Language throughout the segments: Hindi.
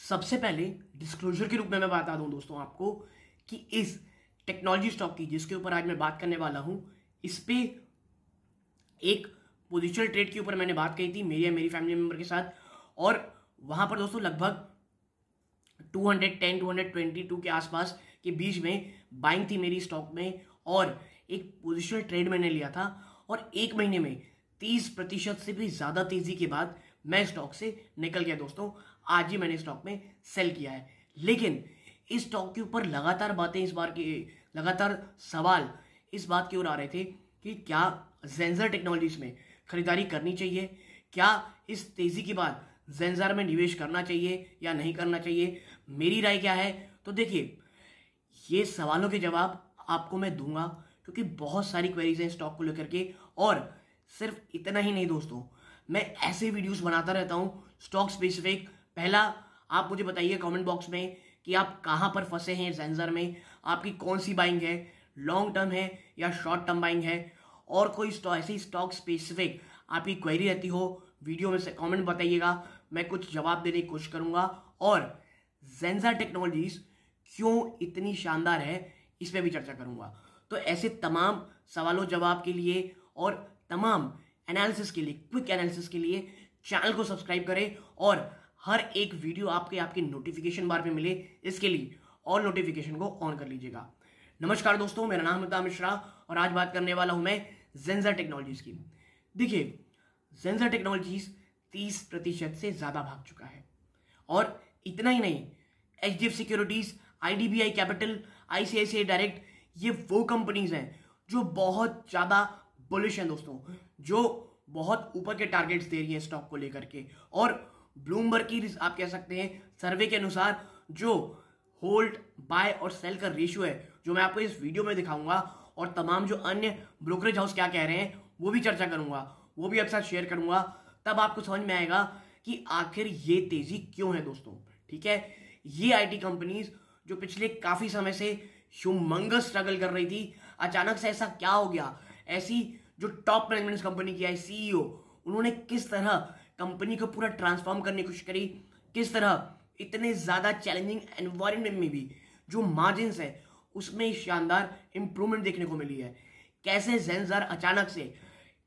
सबसे पहले डिस्क्लोजर के रूप में मैं बता दूं दोस्तों आपको कि इस टेक्नोलॉजी स्टॉक की जिसके ऊपर आज मैं बात करने वाला हूं, इस पे एक पोजिशनल ट्रेड के ऊपर मैंने बात कही थी मेरी फैमिली मेंबर के साथ। और वहां पर दोस्तों लगभग 210 222 के आसपास के बीच में बाइंग थी मेरी स्टॉक में, और एक पोजिशनल ट्रेड मैंने लिया था। और एक महीने में 30% से भी ज्यादा तेजी के बाद मैं स्टॉक से निकल गया दोस्तों। आज ही मैंने स्टॉक में सेल किया है। लेकिन इस स्टॉक के ऊपर लगातार बातें, इस बार की लगातार सवाल इस बात की ओर आ रहे थे कि क्या जेंजर टेक्नोलॉजीज में खरीदारी करनी चाहिए, क्या इस तेजी के बाद जेंजर में निवेश करना चाहिए या नहीं करना चाहिए, मेरी राय क्या है। तो देखिए, ये सवालों के जवाब आपको मैं दूंगा क्योंकि बहुत सारी क्वेरीज हैं स्टॉक को लेकर के। और सिर्फ इतना ही नहीं दोस्तों, मैं ऐसे वीडियोस बनाता रहता हूं स्टॉक स्पेसिफिक। पहला, आप मुझे बताइए कमेंट बॉक्स में कि आप कहां पर फंसे हैं जेंजर में, आपकी कौन सी बाइंग है, लॉन्ग टर्म है या शॉर्ट टर्म बाइंग है। और कोई ऐसी स्टॉक स्पेसिफिक आपकी क्वेरी रहती हो, वीडियो में से कमेंट बताइएगा, मैं कुछ जवाब देने की कोशिश करूंगा। और जेंजर टेक्नोलॉजीज क्यों इतनी शानदार है, इस पर भी चर्चा करूंगा। तो ऐसे तमाम सवालों जवाब के लिए और तमाम एनालिसिस के लिए, क्विक एनालिसिस के लिए चैनल को सब्सक्राइब करें और हर एक वीडियो आपके नोटिफिकेशन बार पे मिले, इसके लिए ऑल नोटिफिकेशन को ऑन कर लीजिएगा। नमस्कार दोस्तों, मेरा नाम अमिताभ मिश्रा और आज बात करने वाला हूं मैं जेंजर टेक्नोलॉजीज की। देखिए, जेंजर टेक्नोलॉजीज 30% से ज्यादा भाग चुका है। और इतना ही नहीं, HDF securities, IDBI capital, ICICI direct, ये वो कंपनीज हैं जो बहुत ज्यादा बुलिश हैं दोस्तों, जो बहुत ऊपर के टारगेट्स दे रही हैं स्टॉक को लेकर के। और ब्लूमबर्ग की आप कह सकते हैं सर्वे के अनुसार जो होल्ड, बाय और सेल का रेशियो है, जो मैं आपको इस वीडियो में दिखाऊंगा, और तमाम जो अन्य ब्रोकरेज हाउस क्या कह रहे हैं वो भी चर्चा करूंगा, वो भी आपके साथ शेयर करूंगा। तब आपको समझ में आएगा कि आखिर ये तेजी क्यों है दोस्तों। ठीक है, ये आईटी कंपनीज जो पिछले काफी समय से ह्यूमंगस स्ट्रगल कर रही थी, अचानक से ऐसा क्या हो गया, ऐसी जो टॉप मैनेजमेंट कंपनी की है, सीईओ, उन्होंने किस तरह कंपनी को पूरा ट्रांसफॉर्म करने की कोशिश करी, किस तरह इतने ज्यादा चैलेंजिंग एनवायरनमेंट में भी जो मार्जिन्स है उसमें शानदार इंप्रूवमेंट देखने को मिली है। कैसे जेंजर अचानक से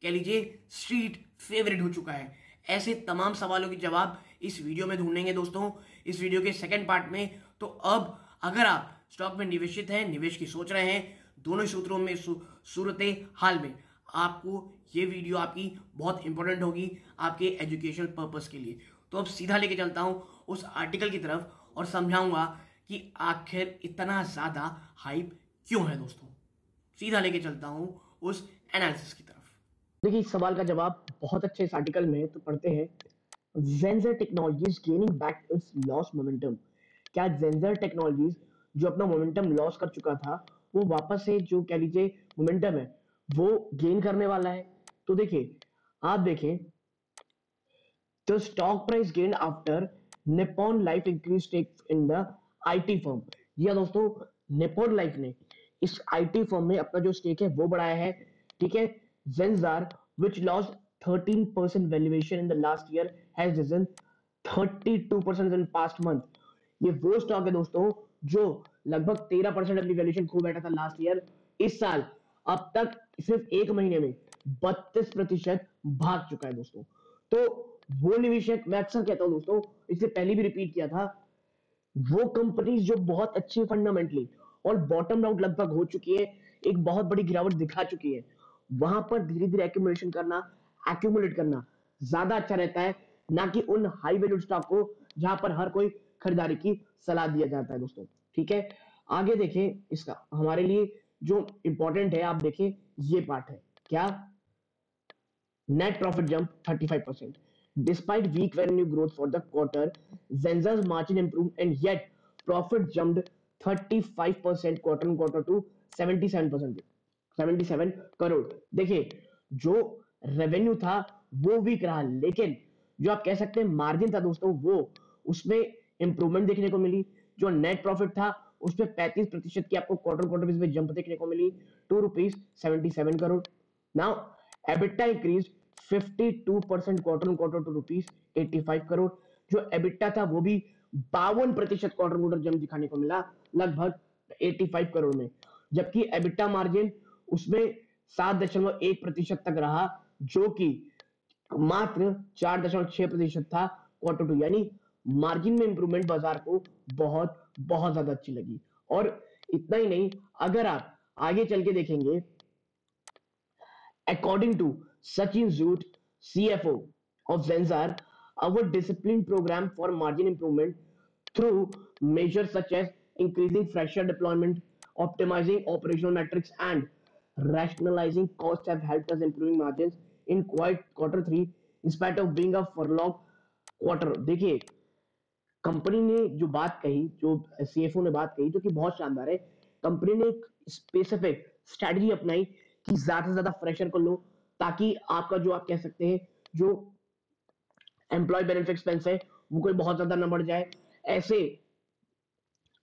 कह लीजिए स्ट्रीट फेवरेट हो चुका है। ऐसे तमाम सवालों के जवाब इस वीडियो में ढूंढेंगे दोस्तों, इस वीडियो के सेकंड पार्ट में। तो अब अगर आप स्टॉक में निवेशित हैं, निवेश की सोच रहे हैं, दोनों सूत्रों में सूरत हाल में, आपको ये वीडियो आपकी बहुत इंपॉर्टेंट होगी आपके एजुकेशनल पर्पस के लिए। तो अब सीधा लेके चलता हूं उस आर्टिकल की तरफ और समझाऊंगा कि आखिर इतना ज्यादा हाइप क्यों है दोस्तों। सीधा लेके चलता हूं उस एनालिसिस की तरफ। देखिए, इस सवाल का जवाब बहुत अच्छे इस आर्टिकल में तो पढ़ते हैं। Zensar Technologies gaining back its lost momentum. क्या जेंजर टेक्नोलॉजीज जो अपना मोमेंटम लॉस कर चुका था, वो वापस से जो कह लीजिए मोमेंटम है वो गेन करने वाला है? तो देखिए, आप देखें तो stock price gain after Nippon life increase stake in the IT firm. या दोस्तों, निप्पॉन लाइफ ने इस आईटी फर्म में अपना जो स्टेक है वो बढ़ाया है। ठीक है, Zensar, which lost 13% valuation in the last year, has risen 32% in past month. ये वो स्टॉक है दोस्तों जो लगभग 13% अपनी वैल्यूएशन खो बैठा था लास्ट ईयर। इस साल अब तक सिर्फ एक महीने में 32% भाग चुका है दोस्तों। तो वो निवेशक, मैं अक्सर कहता हूं दोस्तों, इससे पहले भी रिपीट किया था, वो कंपनीज जो बहुत अच्छी फंडामेंटली और बॉटम आउट लगभग हो चुकी है, एक बहुत बड़ी गिरावट दिखा चुकी है, वहां पर धीरे धीरे एक्यूमुलेट करना ज्यादा अच्छा रहता है, ना कि उन हाई वैल्यू स्टॉक को जहां पर हर कोई खरीदारी की सलाह दिया जाता है दोस्तों। ठीक है, आगे देखें, इसका हमारे लिए जो इंपॉर्टेंट है, आप देखें ये पार्ट है क्या? Net profit jumped 35%. Despite weak revenue growth for the quarter, Zenza's margin improved and yet profit jumped 35% quarter on quarter to 77%, 77 crore. देखिए, जो रेवेन्यू था वो वीक रहा, लेकिन जो आप कह सकते हैं मार्जिन था दोस्तों, वो उसमें इंप्रूवमेंट देखने को मिली। जो नेट प्रॉफिट था उसमें 35% की आपको क्वार्टर क्वार्टर बेसिस पे जंप देखने को मिली, ₹2.77 crore. Now EBITDA increased 52% quarter on quarter to ₹85 crore. जो EBITDA था वो भी 52% क्वार्टर क्वार्टर जंप दिखाने को मिला, लगभग 85 करोड़ में, जबकि एबिटा मार्जिन उसमें 7.1% तक रहा, जो कि मात्र 4.6% था क्वार्टर टू, यानी मार्जिन में इंप्रूवमेंट बाजार को बहुत बहुत ज्यादा अच्छी लगी। और इतना ही नहीं, अगर आप आगे चल के देखेंगे, according to Sachin Zoot, CFO of Zensar, our disciplined program for margin improvement through measures such as increasing fresher deployment, optimizing operational metrics, and rationalizing costs have helped us improving margins in quite quarter three in spite of being a furlough quarter। देखिए, कंपनी ने जो बात कही, जो सीएफओ ने बात कही, जो कि बहुत शानदार है। कंपनी ने एक स्पेसिफिक स्ट्रेटजी अपनाई कि ज्यादा से ज्यादा फ्रेशर को लो, ताकि आपका जो आप कह सकते हैं जो एम्प्लॉय बेनिफिट एक्सपेंस है वो कोई बहुत ज्यादा न बढ़ जाए। ऐसे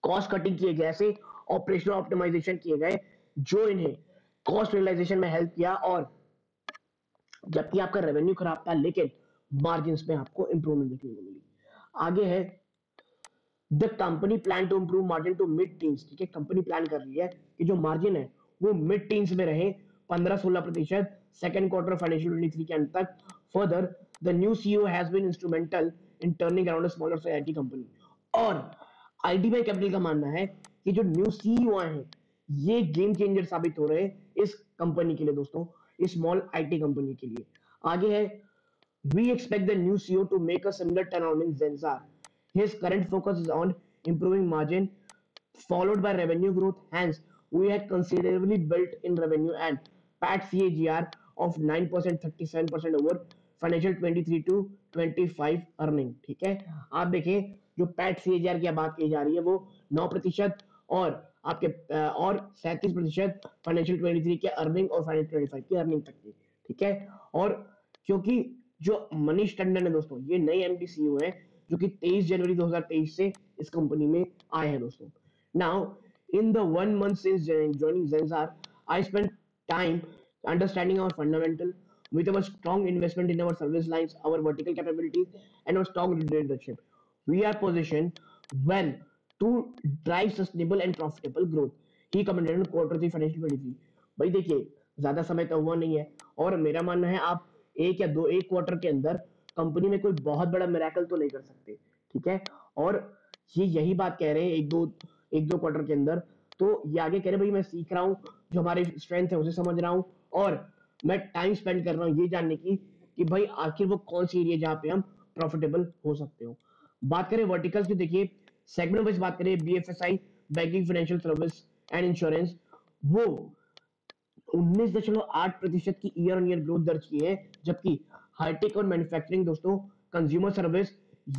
कॉस्ट कटिंग किए गए, ऐसे ऑपरेशनल ऑप्टिमाइजेशन किए गए जो इन्हें कॉस्ट रियलाइजेशन में हेल्प किया, और जबकि आपका रेवेन्यू खराब था लेकिन मार्जिन में आपको इंप्रूवमेंट देखने को मिली। आगे है the company plan to improve margin to mid teens. ठीक है, कंपनी प्लान कर रही है कि जो मार्जिन है वो मिड टीन्स में रहे, 15-16% सेकंड क्वार्टर फाइनेंशियल 23 के अंत तक। Further, the new CEO has been instrumental in turning around a smaller से आईटी कंपनी। और आईडीबीआई कैपिटल का मानना है कि जो न्यू सीईओ आए हैं ये गेम चेंजर साबित हो रहे हैं इस कंपनी के लिए दोस्तों, इस स्मॉल आईटी कंपनी के लिए। आगे है we expect the new CEO to make a similar turnaround in Zensar. His current focus is on improving margin, followed by revenue growth. Hence, we had considerably built in revenue and PAT CAGR of 9%, 37% over financial 23 to 25 earning। ठीक है, आप देखें जो पैट सीएजीआर की बात की जा रही है वो 9% और आपके और 37% फाइनेंशियल 23 के अर्निंग और फाइनेंशियल 25 की अर्निंग तक की। ठीक है, और क्योंकि जो मनीष टंडन है दोस्तों, ये नए एमडी सीईओ है जो कि 23 जनवरी 2023 से इस कंपनी में आए हैं दोस्तों। Now in the 1 month since joining Zensar, I spent time understanding our fundamental with our strong investment in our service lines, our vertical capabilities, and our strong leadership. We are positioned well to drive sustainable and profitable growth. He commented on quarter three financial 23। भाई देखिए, ज्यादा समय तो हुआ नहीं है और मेरा मानना है आप एक क्वार्टर के अंदर कंपनी में कोई बहुत बड़ा मिरेकल तो नहीं कर सकते। ठीक है, और ये यही बात कह रहे हैं एक दो क्वार्टर के अंदर। तो ये आगे कह रहे भाई मैं सीख रहा हूँ, जो हमारे स्ट्रेंथ है उसे समझ रहा हूँ, और मैं टाइम स्पेंड कर रहा हूँ ये जानने की कि भाई आखिर वो कौन सी एरिया जहाँ पे हम प्रॉफिटेबल हो सकते हो। बात करें वर्टिकल्स की, देखिए सेगमेंट वाइज बात करें, BFSI banking financial service and insurance, वो 19.8% की ईयर ऑन ईयर ग्रोथ दर्ज की है, जबकि हाईटेक और मैन्युफैक्चरिंग दोस्तों, कंज्यूमर सर्विस,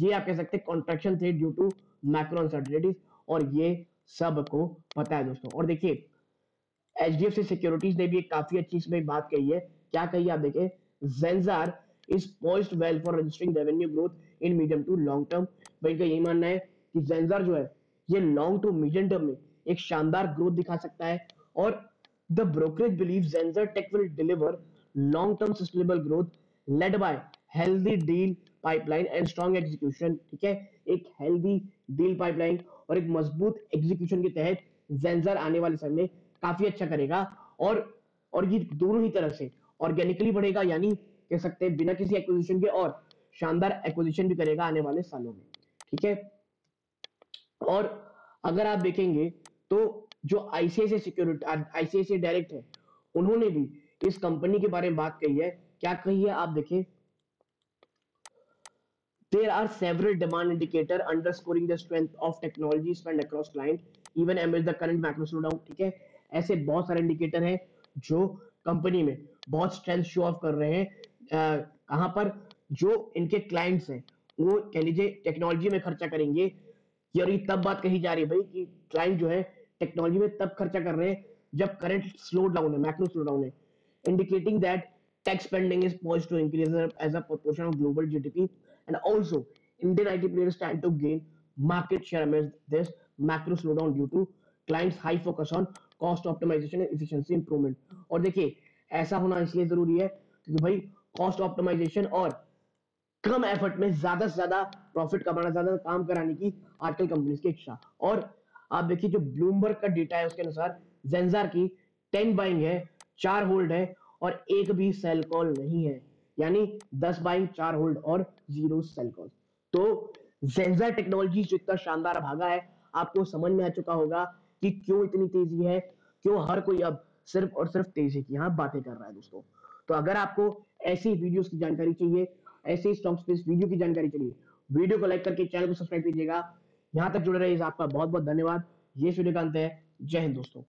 ये आप कह सकते हैं कॉन्ट्रैक्शन थे ड्यू टू मैक्रो अनसर्टेनिटीज, और ये सबको पता है दोस्तों। और देखिए एचडीएफसी सिक्योरिटीज ने भी एक काफी अच्छी इसमें बात कही है। क्या कही आप देखें, Zensar is poised well for registering revenue growth in medium to long term. भाई का यही मानना है कि जेंजार जो है ये लॉन्ग टू मीडियम टर्म में एक शानदार ग्रोथ दिखा सकता है, और the brokerage believes Zensar Tech will deliver long term sustainable growth led by healthy deal pipeline and strong execution. ठीक है, एक हेल्दी डील पाइपलाइन और एक मजबूत एग्जीक्यूशन के तहत जेंजार आने वाले समय में काफी अच्छा करेगा, और ये दोनों ही तरह से ऑर्गेनिकली बढ़ेगा, यानी कह सकते हैं बिना किसी एक्विजिशन के, और शानदार एक्विजिशन भी करेगा आने वाले सालों में। ठीक है, और अगर आप देखेंगे तो जो आईसीआईसीआई सिक्योरिटी आईसीआईसीआई डायरेक्ट है, उन्होंने भी इस कंपनी के बारे में बात कही है। क्या कही है आप देखें, there are several demand indicator underscoring the strength of technology spend across client even amid the current macro slowdown। ठीक है, ऐसे बहुत सारे इंडिकेटर हैं जो कंपनी में बहुत स्ट्रेंथ शो ऑफ कर रहे हैं। कहां पर जो इनके क्लाइंट्स हैं वो कह लीजिए टेक्नोलॉजी में खर्चा करेंगे। ये और ये तब बात कही जा रही है भाई कि क्लाइंट जो है टेक्नोलॉजी में तब खर्चा कर रहे हैं जब करंट स्लो डाउन है, मैक्रो स्लो डाउन है, indicating that tech spending is poised to increase as a proportion of global GDP, and also Indian IT players stand to gain market share amidst this macro slowdown due to clients' high focus on cost optimization and efficiency improvement। और देखिए ऐसा होना इसलिए जरूरी है क्योंकि भाई कॉस्ट ऑप्टिमाइजेशन और कम एफर्ट में ज्यादा से ज्यादा प्रॉफिट कमाना, ज्यादा काम कराने की आजकल कंपनीज की इच्छा। और आप देखिए जो ब्लूमबर्ग का डेटा है उसके अनुसार जेंजार की 10 बाइंग है, 4 होल्ड है और एक भी सेल कॉल नहीं है, यानी 10 बाइंग, 4 होल्ड और 0 सेल कॉल। तो जेंजार टेक्नोलॉजी जो इतना शानदार भागा है, आपको समझ में आ चुका होगा कि क्यों इतनी तेजी है, क्यों हर कोई अब सिर्फ और सिर्फ तेजी की यहाँ बातें कर रहा है दोस्तों। तो अगर आपको ऐसी वीडियोस की जानकारी चाहिए, ऐसे स्टॉक स्पेस वीडियो की जानकारी चाहिए, वीडियो को लाइक करके चैनल को सब्सक्राइब कीजिएगा। यहां तक जुड़े रहिए, आपका बहुत बहुत धन्यवाद। ये वीडियो का अंत है। जय हिंद दोस्तों।